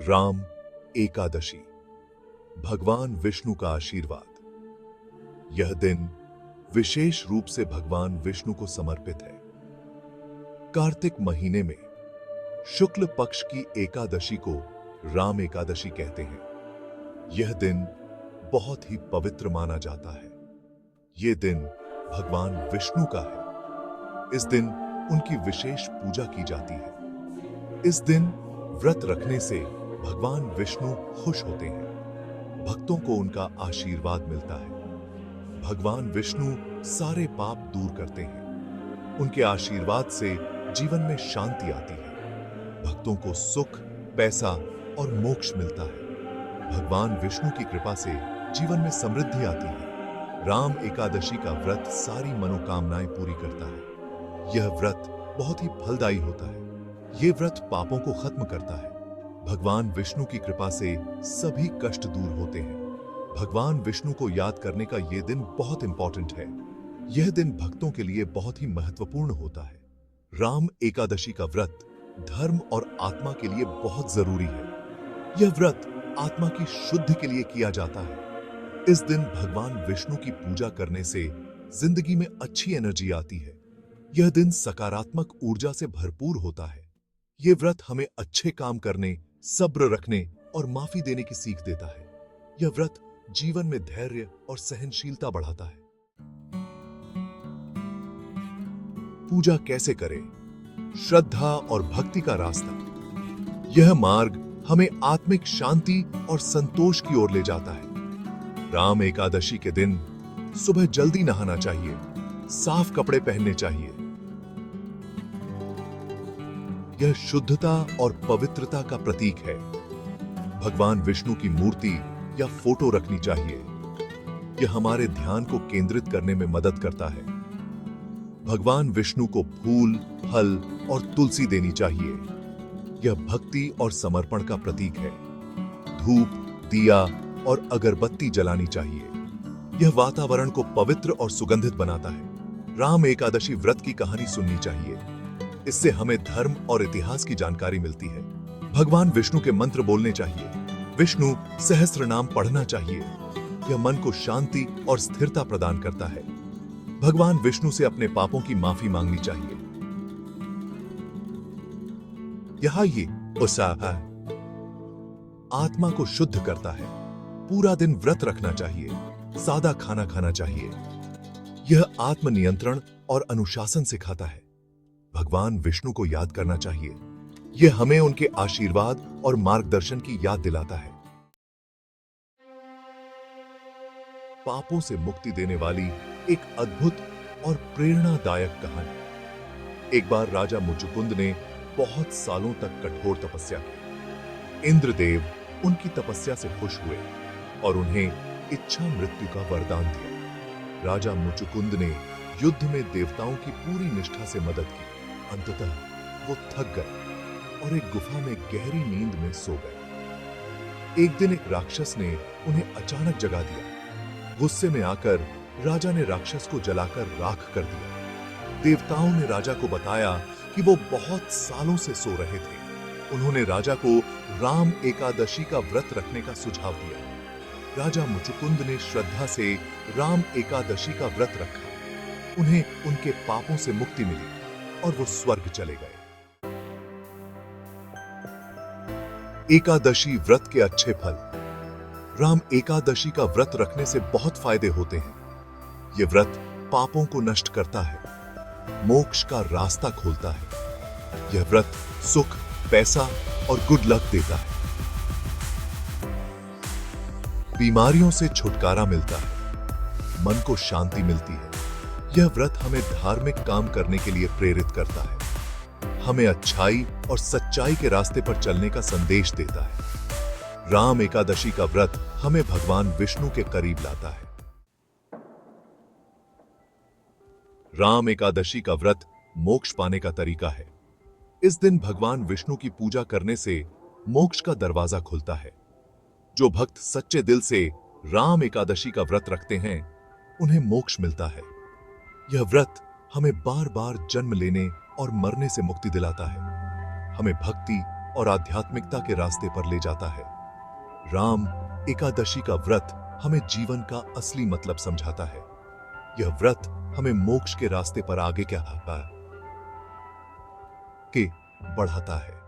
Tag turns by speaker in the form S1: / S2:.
S1: राम एकादशी, भगवान विष्णु का आशीर्वाद। यह दिन विशेष रूप से भगवान विष्णु को समर्पित है। कार्तिक महीने में शुक्ल पक्ष की एकादशी को राम एकादशी कहते हैं। यह दिन बहुत ही पवित्र माना जाता है। यह दिन भगवान विष्णु का है। इस दिन उनकी विशेष पूजा की जाती है। इस दिन व्रत रखने से भगवान विष्णु खुश होते हैं। भक्तों को उनका आशीर्वाद मिलता है। भगवान विष्णु सारे पाप दूर करते हैं। उनके आशीर्वाद से जीवन में शांति आती है। भक्तों को सुख, पैसा और मोक्ष मिलता है। भगवान विष्णु की कृपा से जीवन में समृद्धि आती है। राम एकादशी का व्रत सारी मनोकामनाएं पूरी करता है। यह व्रत बहुत ही फलदायी होता है। यह व्रत पापों को खत्म करता है। भगवान विष्णु की कृपा से सभी कष्ट दूर होते हैं। भगवान विष्णु को याद करने का यह दिन बहुत इंपॉर्टेंट है। यह दिन भक्तों के लिए बहुत ही महत्वपूर्ण होता है। राम एकादशी का व्रत धर्म और आत्मा के लिए बहुत जरूरी है। यह व्रत आत्मा की शुद्धि के लिए किया जाता है। इस दिन भगवान विष्णु की पूजा करने से जिंदगी में अच्छी एनर्जी आती है। यह दिन सकारात्मक ऊर्जा से भरपूर होता है। यह व्रत हमें अच्छे काम करने, सब्र रखने और माफी देने की सीख देता है। यह व्रत जीवन में धैर्य और सहनशीलता बढ़ाता है। पूजा कैसे करें? श्रद्धा और भक्ति का रास्ता। यह मार्ग हमें आत्मिक शांति और संतोष की ओर ले जाता है। राम एकादशी के दिन सुबह जल्दी नहाना चाहिए। साफ कपड़े पहनने चाहिए। यह शुद्धता और पवित्रता का प्रतीक है। भगवान विष्णु की मूर्ति या फोटो रखनी चाहिए। यह हमारे ध्यान को केंद्रित करने में मदद करता है। भगवान विष्णु को फूल, फल और तुलसी देनी चाहिए। यह भक्ति और समर्पण का प्रतीक है। धूप, दिया और अगरबत्ती जलानी चाहिए। यह वातावरण को पवित्र और सुगंधित बनाता है। राम एकादशी व्रत की कहानी सुननी चाहिए। इससे हमें धर्म और इतिहास की जानकारी मिलती है। भगवान विष्णु के मंत्र बोलने चाहिए। विष्णु सहस्त्र नाम पढ़ना चाहिए। यह मन को शांति और स्थिरता प्रदान करता है। भगवान विष्णु से अपने पापों की माफी मांगनी चाहिए। यह ये उत्साह आत्मा को शुद्ध करता है। पूरा दिन व्रत रखना चाहिए। सादा खाना खाना चाहिए। यह आत्मनियंत्रण और अनुशासन सिखाता है। भगवान विष्णु को याद करना चाहिए। यह हमें उनके आशीर्वाद और मार्गदर्शन की याद दिलाता है। पापों से मुक्ति देने वाली एक अद्भुत और प्रेरणादायक कहानी। एक बार राजा मुचुकुंद ने बहुत सालों तक कठोर तपस्या की। इंद्रदेव उनकी तपस्या से खुश हुए और उन्हें इच्छा मृत्यु का वरदान दिया। राजा मुचुकुंद ने युद्ध में देवताओं की पूरी निष्ठा से मदद की। अंततः वो थक गए और एक गुफा में गहरी नींद में सो गए। एक दिन एक राक्षस ने उन्हें अचानक जगा दिया। गुस्से में आकर राजा ने राक्षस को जलाकर राख कर दिया। देवताओं ने राजा को बताया कि वो बहुत सालों से सो रहे थे। उन्होंने राजा को राम एकादशी का व्रत रखने का सुझाव दिया। राजा मुचुकुंद ने श्रद्धा से राम एकादशी का व्रत रखा। उन्हें उनके पापों से मुक्ति मिली और वो स्वर्ग चले गए। एकादशी व्रत के अच्छे फल। राम एकादशी का व्रत रखने से बहुत फायदे होते हैं। यह व्रत पापों को नष्ट करता है, मोक्ष का रास्ता खोलता है। यह व्रत सुख, पैसा और गुड लक देता है। बीमारियों से छुटकारा मिलता है। मन को शांति मिलती है। यह व्रत हमें धार्मिक काम करने के लिए प्रेरित करता है। हमें अच्छाई और सच्चाई के रास्ते पर चलने का संदेश देता है। राम एकादशी का व्रत हमें भगवान विष्णु के करीब लाता है। राम एकादशी का व्रत मोक्ष पाने का तरीका है। इस दिन भगवान विष्णु की पूजा करने से मोक्ष का दरवाजा खुलता है। जो भक्त सच्चे दिल से राम एकादशी का व्रत रखते हैं, उन्हें मोक्ष मिलता है। यह व्रत हमें बार बार जन्म लेने और मरने से मुक्ति दिलाता है। हमें भक्ति, और आध्यात्मिकता के रास्ते पर ले जाता है। राम एकादशी का व्रत हमें जीवन का असली मतलब समझाता है। यह व्रत हमें मोक्ष के रास्ते पर आगे क्या के बढ़ाता है।